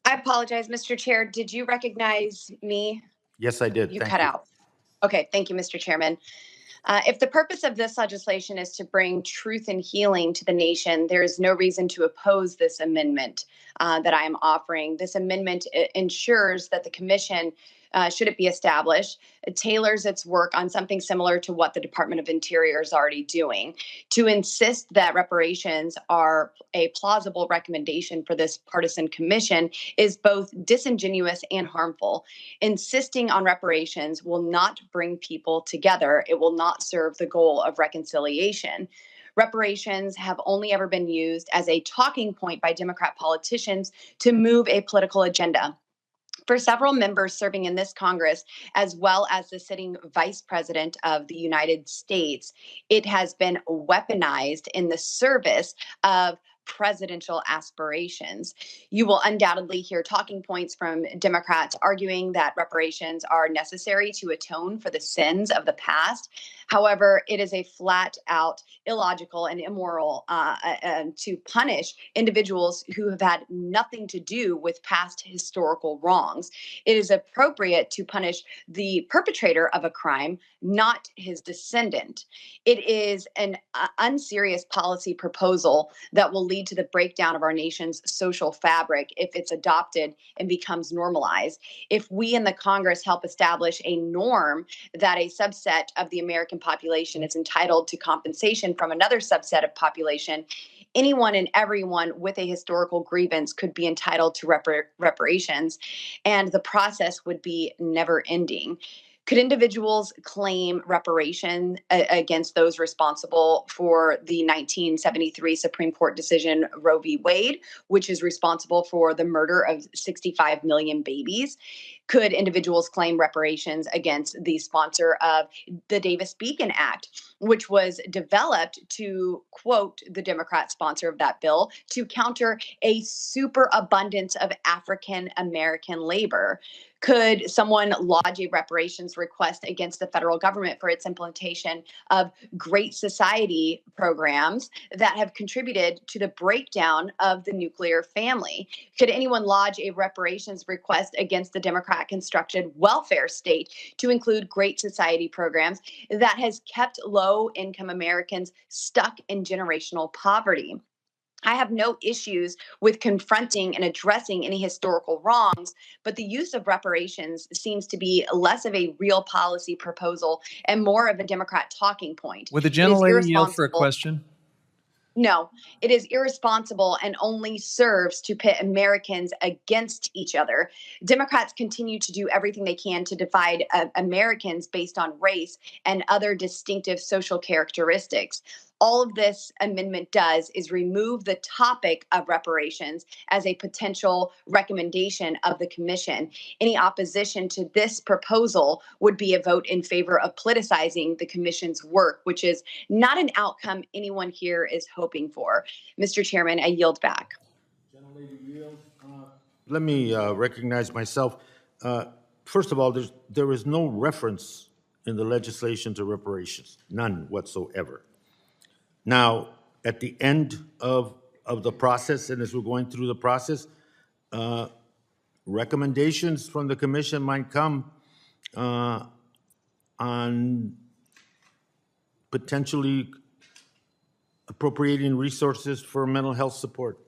I apologize, Mr. Chair. Did you recognize me? Yes, I did. You Thank cut you. out. Okay, thank you, Mr. Chairman. If the purpose of this legislation is to bring truth and healing to the nation, there is no reason to oppose this amendment that I am offering. This amendment ensures that the commission, should it be established, tailors its work on something similar to what the Department of Interior is already doing. To insist that reparations are a plausible recommendation for this partisan commission is both disingenuous and harmful. Insisting on reparations will not bring people together. It will not serve the goal of reconciliation. Reparations have only ever been used as a talking point by Democrat politicians to move a political agenda. For several members serving in this Congress, as well as the sitting vice president of the United States, it has been weaponized in the service of presidential aspirations. You will undoubtedly hear talking points from Democrats arguing that reparations are necessary to atone for the sins of the past. However, it is a flat out illogical and immoral to punish individuals who have had nothing to do with past historical wrongs. It is appropriate to punish the perpetrator of a crime, not his descendant. It is an unserious policy proposal that will lead to the breakdown of our nation's social fabric if it's adopted and becomes normalized. If we in the Congress help establish a norm that a subset of the American population is entitled to compensation from another subset of population, anyone and everyone with a historical grievance could be entitled to reparations, and the process would be never ending. Could individuals claim reparation against those responsible for the 1973 Supreme Court decision Roe v. Wade, which is responsible for the murder of 65 million babies? Could individuals claim reparations against the sponsor of the Davis-Bacon Act, which was developed to, quote, the Democrat sponsor of that bill, to counter a superabundance of African American labor? Could someone lodge a reparations request against the federal government for its implementation of Great Society programs that have contributed to the breakdown of the nuclear family? Could anyone lodge a reparations request against the Democrat constructed welfare state to include Great Society programs that has kept low income Americans stuck in generational poverty? I have no issues with confronting and addressing any historical wrongs, but the use of reparations seems to be less of a real policy proposal and more of a Democrat talking point. Would the It is gentlelady yield for a irresponsible. question? No, it is irresponsible and only serves to pit Americans against each other. Democrats continue to do everything they can to divide Americans based on race and other distinctive social characteristics. All of this amendment does is remove the topic of reparations as a potential recommendation of the commission. Any opposition to this proposal would be a vote in favor of politicizing the commission's work, which is not an outcome anyone here is hoping for. Mr. Chairman, I yield back. Let me recognize myself. First of all, there is no reference in the legislation to reparations, none whatsoever. Now, at the end of the process, and as we're going through the process, recommendations from the commission might come on potentially appropriating resources for mental health support,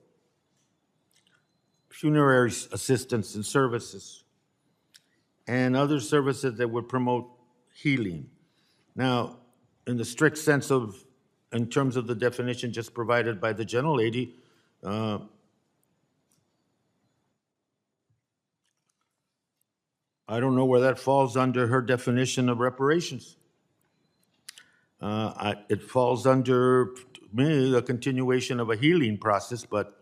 funerary assistance and services, and other services that would promote healing. Now, in the strict sense of, in terms of the definition just provided by the gentlelady, I don't know where that falls under her definition of reparations. It falls under, to me, the continuation of a healing process, but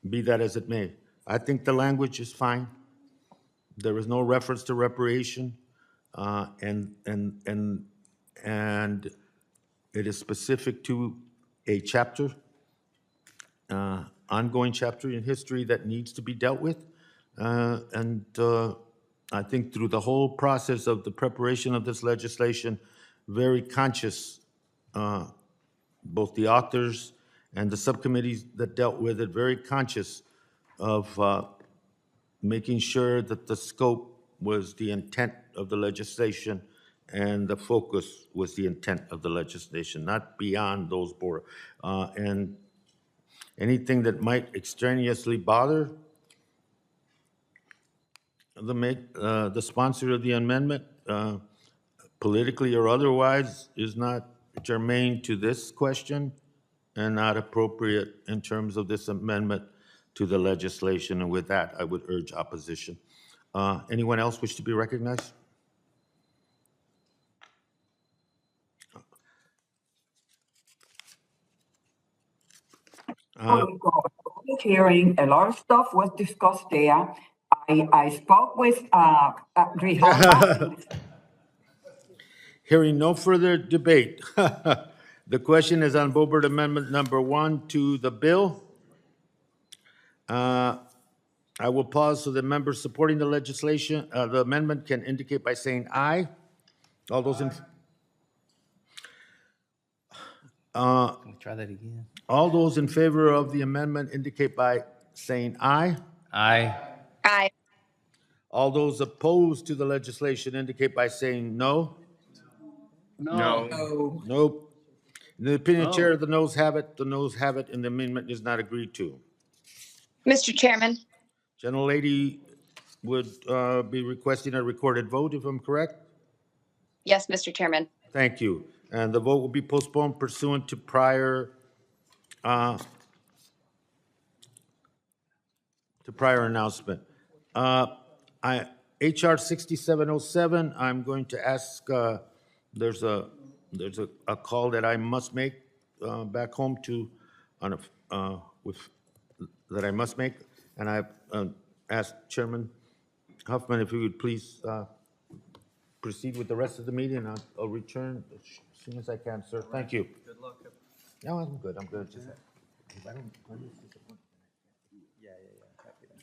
be that as it may. I think the language is fine. There is no reference to reparation, and it is specific to a chapter, ongoing chapter in history that needs to be dealt with. I think through the whole process of the preparation of this legislation, very conscious, both the authors and the subcommittees that dealt with it, very conscious of making sure that the scope was the intent of the legislation and the focus was the intent of the legislation, not beyond those borders. And anything that might extraneously bother the sponsor of the amendment, politically or otherwise, is not germane to this question and not appropriate in terms of this amendment to the legislation. And with that, I would urge opposition. Anyone else wish to be recognized? We got a public hearing, a lot of stuff was discussed there. I spoke with Grijalva. Hearing no further debate, the question is on Boebert Amendment number 1 to the bill. I will pause so the members supporting the legislation, the amendment can indicate by saying aye. All those in, Try that again. all those in favor of the amendment indicate by saying aye. Aye. Aye. All those opposed to the legislation indicate by saying no. No. Nope. In the opinion of chair, the noes have it, and the amendment is not agreed to. Mr. Chairman, Gentlelady would be requesting a recorded vote, if I'm correct? yes, Mr. Chairman. Thank you. And the vote will be postponed pursuant to prior announcement. HR 6707, I'm going to ask, there's a call that I must make back home to, that I must make, and I asked Chairman Huffman if he would please proceed with the rest of the meeting, and I'll return as soon as I can, sir. Thank you. Good luck. No, I'm good. Just, if I don't, Yeah. Happy to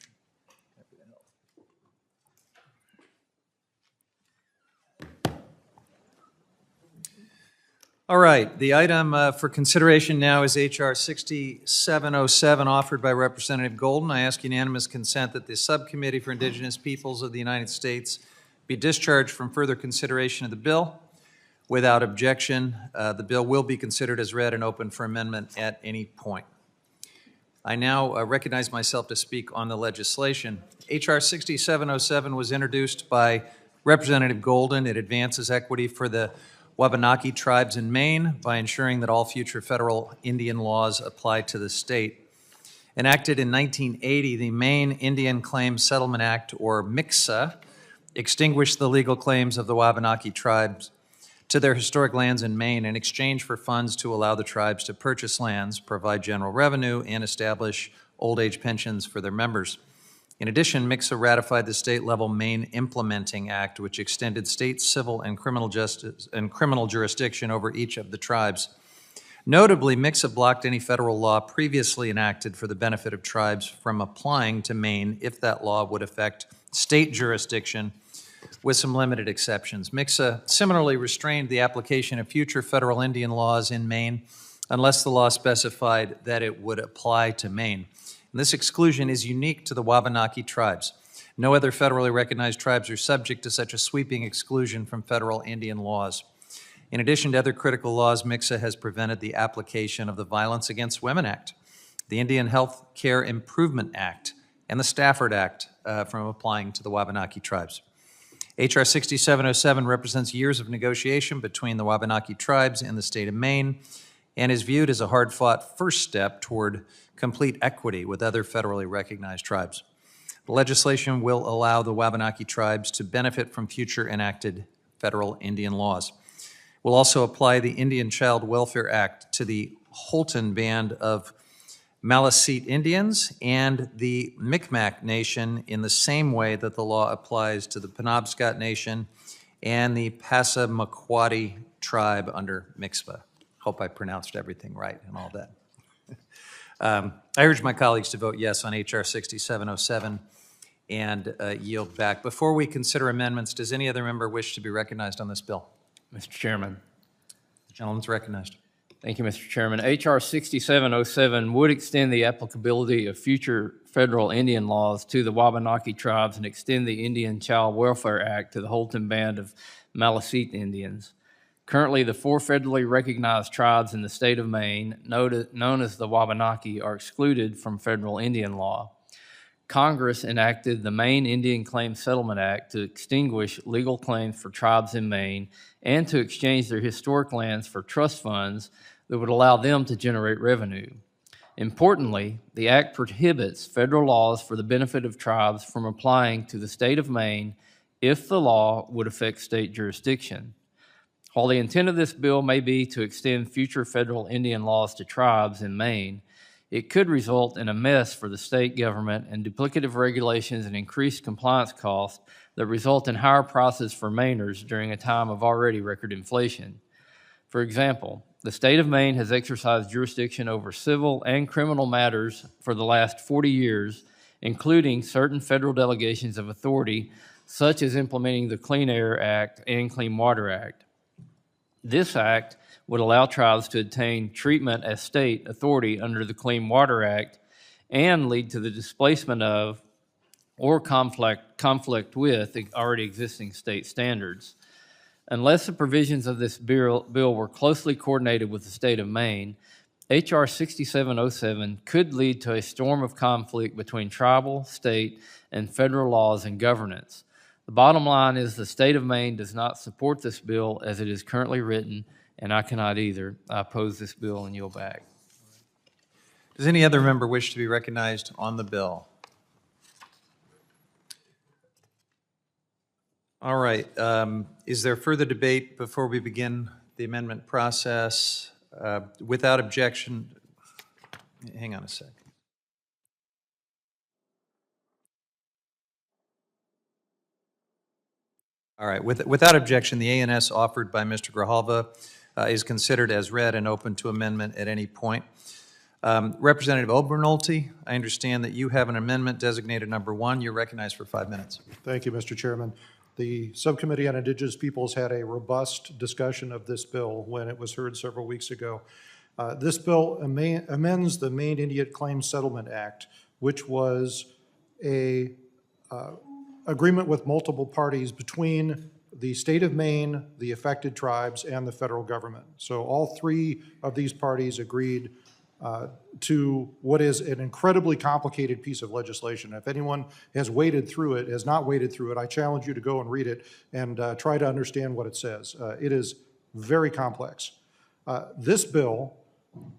help. All right, the item for consideration now is HR 6707, offered by Representative Golden. I ask unanimous consent that the Subcommittee for Indigenous Peoples of the United States be discharged from further consideration of the bill. Without objection, the bill will be considered as read and open for amendment at any point. I now recognize myself to speak on the legislation. HR 6707 was introduced by Representative Golden. It advances equity for the Wabanaki tribes in Maine by ensuring that all future federal Indian laws apply to the state. Enacted in 1980, the Maine Indian Claims Settlement Act, or MICSA, extinguished the legal claims of the Wabanaki tribes to their historic lands in Maine in exchange for funds to allow the tribes to purchase lands, provide general revenue, and establish old age pensions for their members. In addition, MICSA ratified the state-level Maine Implementing Act, which extended state civil and criminal justice and criminal jurisdiction over each of the tribes. Notably, MICSA blocked any federal law previously enacted for the benefit of tribes from applying to Maine if that law would affect state jurisdiction, with some limited exceptions. MICSA similarly restrained the application of future federal Indian laws in Maine unless the law specified that it would apply to Maine. And this exclusion is unique to the Wabanaki tribes. No other federally recognized tribes are subject to such a sweeping exclusion from federal Indian laws. In addition to other critical laws, MICSA has prevented the application of the Violence Against Women Act, the Indian Health Care Improvement Act, and the Stafford Act from applying to the Wabanaki tribes. HR 6707 represents years of negotiation between the Wabanaki tribes and the state of Maine and is viewed as a hard-fought first step toward complete equity with other federally recognized tribes. The legislation will allow the Wabanaki tribes to benefit from future enacted federal Indian laws. We'll also apply the Indian Child Welfare Act to the Holton Band of Maliseet Indians and the Micmac Nation in the same way that the law applies to the Penobscot Nation and the Passamaquoddy tribe under MICSA. Hope I pronounced everything right and all that. I urge my colleagues to vote yes on HR 6707 and yield back. Before we consider amendments, does any other member wish to be recognized on this bill? Mr. Chairman, The gentleman's recognized. Thank you, Mr. Chairman. H.R. 6707 would extend the applicability of future federal Indian laws to the Wabanaki tribes and extend the Indian Child Welfare Act to the Holton Band of Maliseet Indians. Currently, the 4 federally recognized tribes in the state of Maine, known as the Wabanaki, are excluded from federal Indian law. Congress enacted the Maine Indian Claims Settlement Act to extinguish legal claims for tribes in Maine and to exchange their historic lands for trust funds that would allow them to generate revenue. Importantly, the Act prohibits federal laws for the benefit of tribes from applying to the state of Maine if the law would affect state jurisdiction. While the intent of this bill may be to extend future federal Indian laws to tribes in Maine, it could result in a mess for the state government and duplicative regulations and increased compliance costs that result in higher prices for Mainers during a time of already record inflation. For example, the state of Maine has exercised jurisdiction over civil and criminal matters for the last 40 years, including certain federal delegations of authority, such as implementing the Clean Air Act and Clean Water Act. This act would allow tribes to obtain treatment as state authority under the Clean Water Act and lead to the displacement of or conflict with the already existing state standards. Unless the provisions of this bill were closely coordinated with the state of Maine, H.R. 6707 could lead to a storm of conflict between tribal, state, and federal laws and governance. The bottom line is the state of Maine does not support this bill as it is currently written, and I cannot either. I oppose this bill and yield back. Does any other member wish to be recognized on the bill? All right. Is there further debate before we begin the amendment process? Without objection, hang on a sec. All right. Without objection, the A&S offered by Mr. Grijalva is considered as read and open to amendment at any point. Representative Obernolte, I understand that you have an amendment designated number 1. You're recognized for 5 minutes. Thank you, Mr. Chairman. The Subcommittee on Indigenous Peoples had a robust discussion of this bill when it was heard several weeks ago. This bill amends the Maine Indian Claims Settlement Act, which was a agreement with multiple parties between the state of Maine, the affected tribes, and the federal government. So all 3 of these parties agreed to what is an incredibly complicated piece of legislation. If anyone has not waded through it, I challenge you to go and read it and try to understand what it says. It is very complex. This bill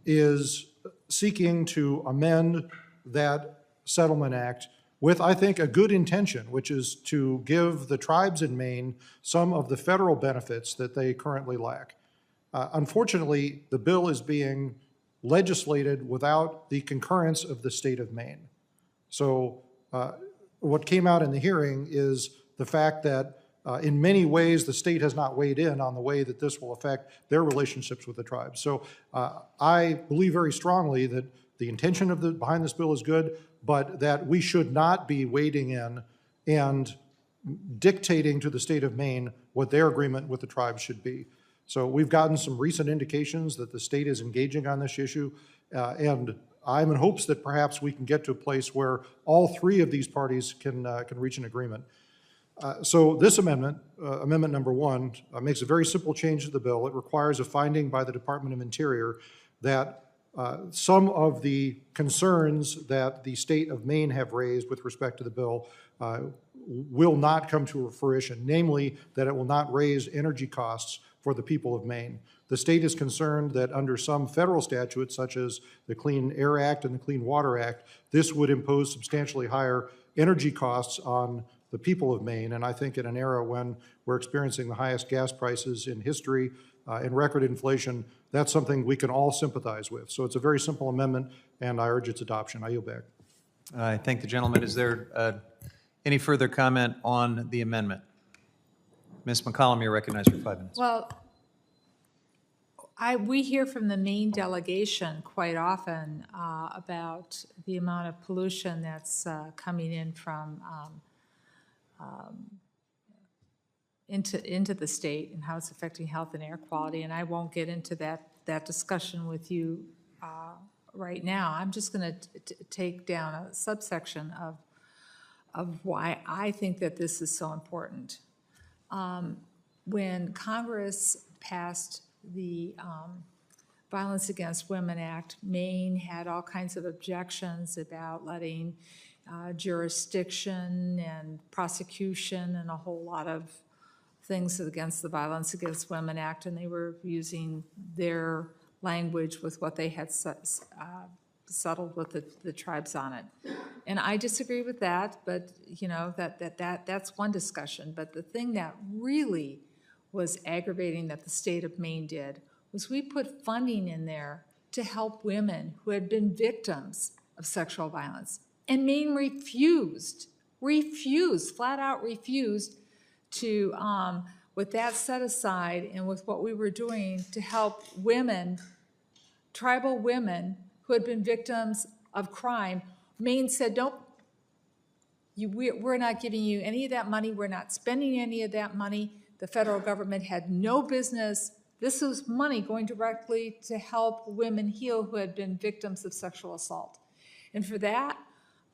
is seeking to amend that settlement act with, I think, a good intention, which is to give the tribes in Maine some of the federal benefits that they currently lack. Unfortunately, the bill is being legislated without the concurrence of the state of Maine. So what came out in the hearing is the fact that in many ways the state has not weighed in on the way that this will affect their relationships with the tribes. So I believe very strongly that the intention of behind this bill is good, but that we should not be wading in and dictating to the state of Maine what their agreement with the tribes should be. So we've gotten some recent indications that the state is engaging on this issue, and I'm in hopes that perhaps we can get to a place where all 3 of these parties can reach an agreement. So this amendment, amendment number 1, makes a very simple change to the bill. It requires a finding by the Department of Interior that some of the concerns that the state of Maine have raised with respect to the bill will not come to fruition, namely that it will not raise energy costs for the people of Maine. The state is concerned that under some federal statutes, such as the Clean Air Act and the Clean Water Act, this would impose substantially higher energy costs on the people of Maine. And I think in an era when we're experiencing the highest gas prices in history and record inflation, that's something we can all sympathize with. So it's a very simple amendment, and I urge its adoption. I yield back. I thank the gentleman. Is there any further comment on the amendment? Ms. McCollum, you're recognized for 5 minutes. Well, we hear from the Maine delegation quite often about the amount of pollution that's coming in from into the state and how it's affecting health and air quality. And I won't get into that that discussion with you right now. I'm just going to take down a subsection of why I think that this is so important. When Congress passed the Violence Against Women Act, Maine had all kinds of objections about letting jurisdiction and prosecution and a whole lot of things against the Violence Against Women Act, and they were using their language with what they had settled with the tribes on it. And I disagree with that, but you know, that's one discussion. But the thing that really was aggravating that the state of Maine did was we put funding in there to help women who had been victims of sexual violence. And Maine refused, flat out refused to, with that set aside and with what we were doing to help women, tribal women who had been victims of crime, Maine said, nope, we're not giving you any of that money. We're not spending any of that money. The federal government had no business. This was money going directly to help women heal who had been victims of sexual assault. And for that,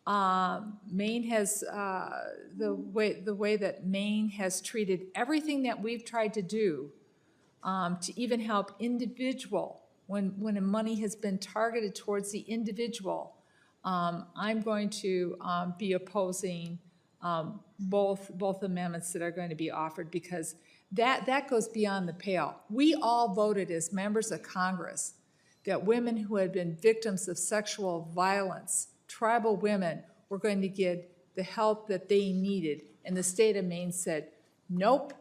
Maine has, the way that Maine has treated everything that we've tried to do to even help individual, when money has been targeted towards the individual, I'm going to be opposing both amendments that are going to be offered, because that goes beyond the pale. We all voted as members of Congress that women who had been victims of sexual violence, tribal women, were going to get the help that they needed. And the state of Maine said, nope,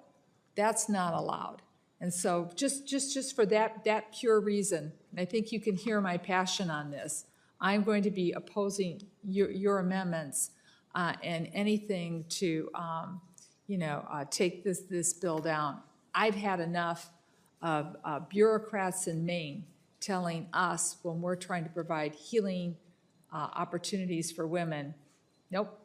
that's not allowed. And so just for that pure reason, and I think you can hear my passion on this, I'm going to be opposing your amendments and anything to take this bill down. I've had enough of bureaucrats in Maine telling us when we're trying to provide healing opportunities for women, nope,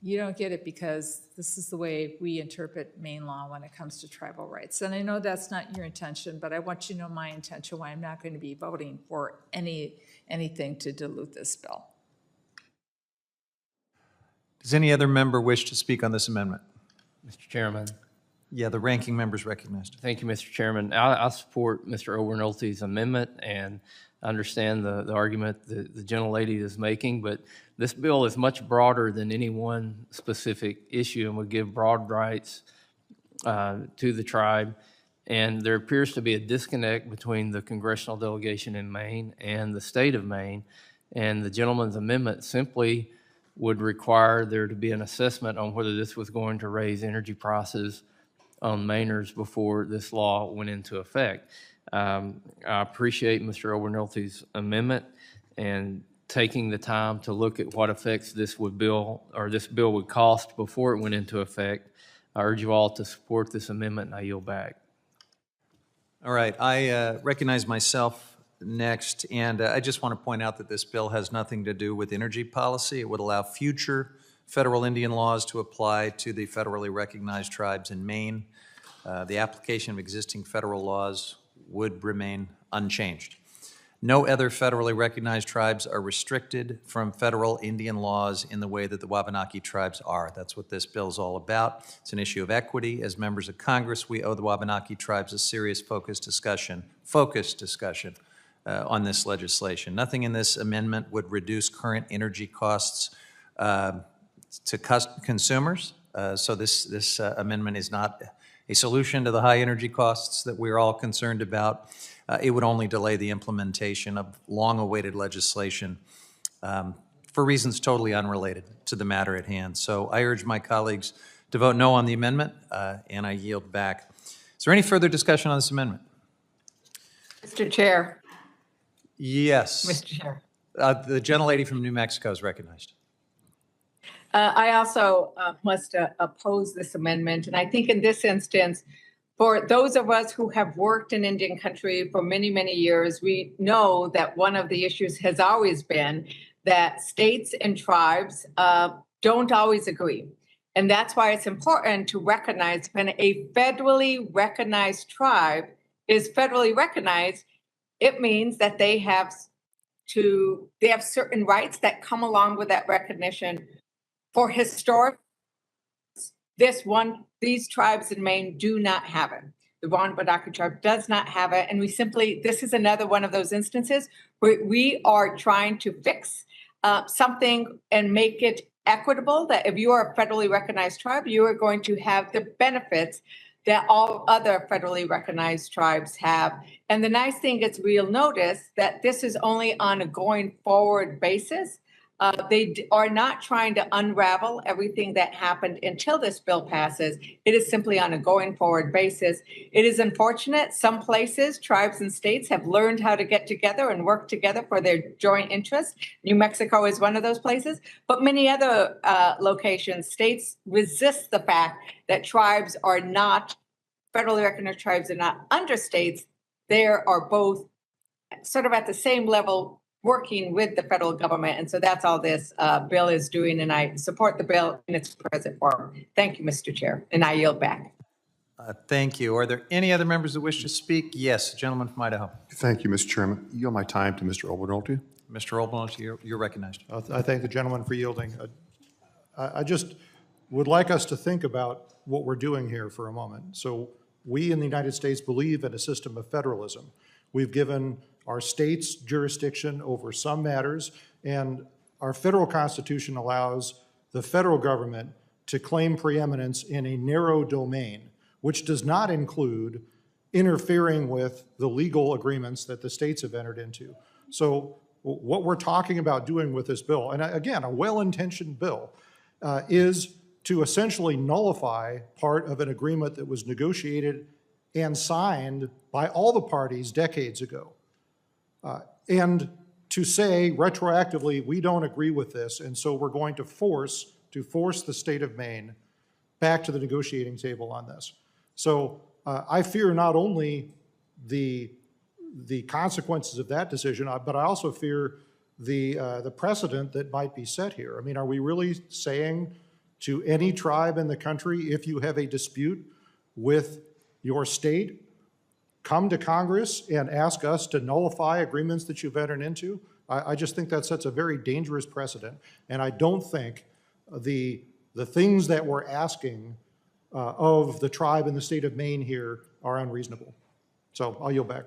you don't get it because this is the way we interpret Maine law when it comes to tribal rights. And I know that's not your intention, but I want you to know my intention, why I'm not going to be voting for anything to dilute this bill. Does any other member wish to speak on this amendment? Mr. Chairman. Yeah, the ranking member is recognized. Thank you, Mr. Chairman. I support Mr. Overnolte's amendment and understand the argument that the gentlelady is making, but this bill is much broader than any one specific issue and would give broad rights to the tribe. And there appears to be a disconnect between the congressional delegation in Maine and the state of Maine. And the gentleman's amendment simply would require there to be an assessment on whether this was going to raise energy prices on Mainers before this law went into effect. I appreciate Mr. Overnolte's amendment and taking the time to look at what effects this bill would cost before it went into effect. I urge you all to support this amendment, and I yield back. All right, I recognize myself next, and I just want to point out that this bill has nothing to do with energy policy. It would allow future federal Indian laws to apply to the federally recognized tribes in Maine. The application of existing federal laws would remain unchanged. No other federally recognized tribes are restricted from federal Indian laws in the way that the Wabanaki tribes are. That's what this bill is all about. It's an issue of equity. As members of Congress, we owe the Wabanaki tribes a serious focused discussion on this legislation. Nothing in this amendment would reduce current energy costs to consumers. So this amendment is not a solution to the high energy costs that we're all concerned about. It would only delay the implementation of long-awaited legislation for reasons totally unrelated to the matter at hand. So I urge my colleagues to vote no on the amendment, and I yield back. Is there any further discussion on this amendment? Mr. Chair. Yes. Mr. Chair. The gentlelady from New Mexico is recognized. I also must oppose this amendment. And I think in this instance, for those of us who have worked in Indian country for many, many years, we know that one of the issues has always been that states and tribes don't always agree. And that's why it's important to recognize when a federally recognized tribe is federally recognized, it means that they have certain rights that come along with that recognition. For historic, these tribes in Maine do not have it. The Wabanaki tribe does not have it. And this is another one of those instances where we are trying to fix something and make it equitable, that if you are a federally recognized tribe, you are going to have the benefits that all other federally recognized tribes have. And the nice thing is, we'll notice that this is only on a going forward basis. They are not trying to unravel everything that happened until this bill passes. It is simply on a going forward basis. It is unfortunate. Some places, tribes and states have learned how to get together and work together for their joint interests. New Mexico is one of those places, but many other locations, states resist the fact that tribes are not, federally recognized tribes are not under states. They are both sort of at the same level, working with the federal government. And so that's all this bill is doing, and I support the bill in its present form. Thank you, Mr. Chair, and I yield back. Thank you. Are there any other members that wish to speak? Yes, gentleman from Idaho. Thank you, Mr. Chairman. Yield my time to Mr. Obernolte. Mr. Obernolte, you're recognized. I thank the gentleman for yielding. I just would like us to think about what we're doing here for a moment. So we in the United States believe in a system of federalism. We've given our states jurisdiction over some matters, and our federal Constitution allows the federal government to claim preeminence in a narrow domain, which does not include interfering with the legal agreements that the states have entered into. So what we're talking about doing with this bill, and again, a well-intentioned bill, is to essentially nullify part of an agreement that was negotiated and signed by all the parties decades ago. And to say retroactively, we don't agree with this, and so we're going to force the state of Maine back to the negotiating table on this. So I fear not only the consequences of that decision, but I also fear the precedent that might be set here. I mean, are we really saying to any tribe in the country, if you have a dispute with your state, come to Congress and ask us to nullify agreements that you've entered into? I just think that sets a very dangerous precedent, and I don't think the things that we're asking of the tribe in the state of Maine here are unreasonable. So I'll yield back.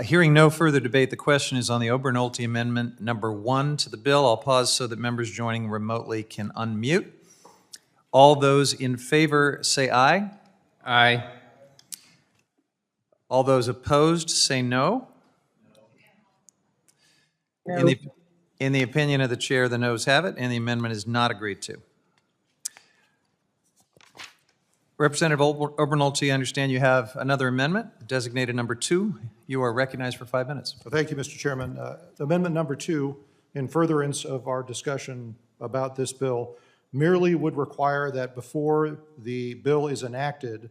Hearing no further debate, the question is on the Obernolte Amendment number 1 to the bill. I'll pause so that members joining remotely can unmute. All those in favor say aye. Aye. All those opposed say no. No. In the opinion of the chair, the noes have it, and the amendment is not agreed to. Representative Obernolte, I understand you have another amendment, designated number 2. You are recognized for 5 minutes. Well, thank you, Mr. Chairman. Amendment number 2, in furtherance of our discussion about this bill, merely would require that before the bill is enacted,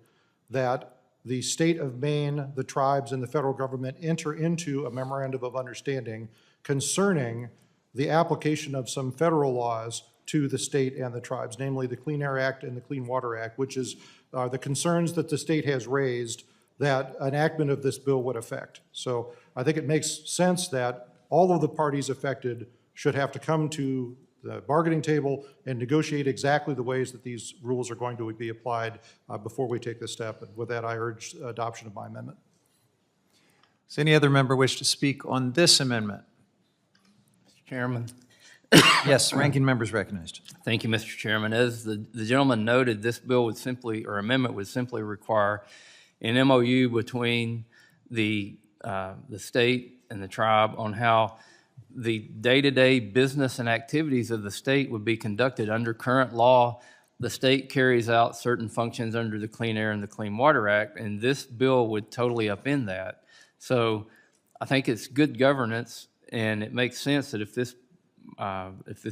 that the state of Maine, the tribes, and the federal government enter into a memorandum of understanding concerning the application of some federal laws to the state and the tribes, namely the Clean Air Act and the Clean Water Act, which is the concerns that the state has raised that enactment of this bill would affect. So I think it makes sense that all of the parties affected should have to come to the bargaining table and negotiate exactly the ways that these rules are going to be applied before we take this step. And with that, I urge adoption of my amendment. Does any other member wish to speak on this amendment? Mr. Chairman. Yes, ranking member is recognized. Thank you, Mr. Chairman. As the gentleman noted, this bill would simply, or amendment would simply require an MOU between the state and the tribe on how the day-to-day business and activities of the state would be conducted. Under current law, the state carries out certain functions under the Clean Air and the Clean Water Act, and this bill would totally upend that. So I think it's good governance, and it makes sense that if this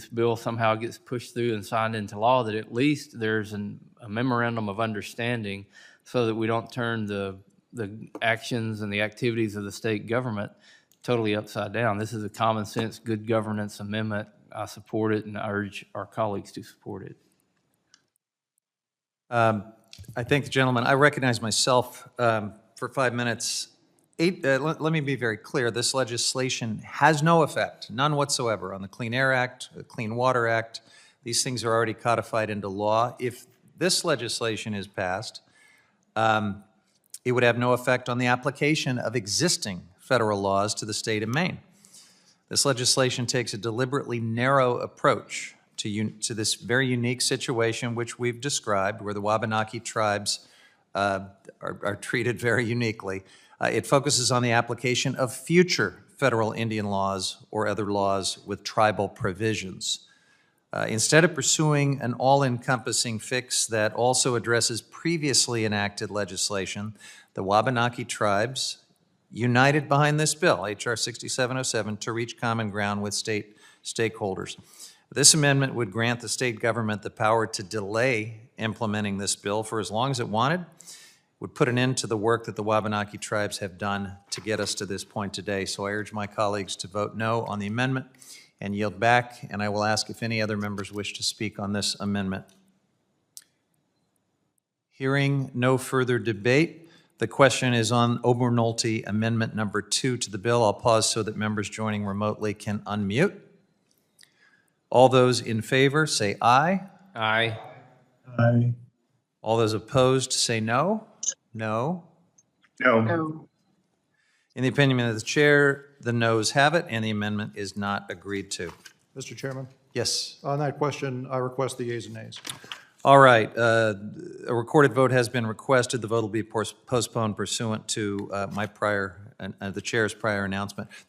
bill somehow gets pushed through and signed into law, that at least there's a memorandum of understanding so that we don't turn the actions and the activities of the state government totally upside down. This is a common sense, good governance amendment. I support it, and I urge our colleagues to support it. I thank the gentleman. I recognize myself for 5 minutes. Let me be very clear. This legislation has no effect, none whatsoever, on the Clean Air Act, the Clean Water Act. These things are already codified into law. If this legislation is passed, it would have no effect on the application of existing federal laws to the state of Maine. This legislation takes a deliberately narrow approach to this very unique situation which we've described, where the Wabanaki tribes are treated very uniquely. It focuses on the application of future federal Indian laws or other laws with tribal provisions. Instead of pursuing an all-encompassing fix that also addresses previously enacted legislation, the Wabanaki tribes united behind this bill, H.R. 6707, to reach common ground with state stakeholders. This amendment would grant the state government the power to delay implementing this bill for as long as it wanted, would put an end to the work that the Wabanaki tribes have done to get us to this point today. So I urge my colleagues to vote no on the amendment and yield back, and I will ask if any other members wish to speak on this amendment. Hearing no further debate, the question is on Obernolte Amendment Number 2 to the bill. I'll pause so that members joining remotely can unmute. All those in favor say aye. Aye. Aye. All those opposed say no. No. No. No. In the opinion of the chair, the noes have it, and the amendment is not agreed to. Mr. Chairman, Yes. on that question, I request the yeas and nays. All right. A recorded vote has been requested. The vote will be postponed pursuant to the chair's prior announcement.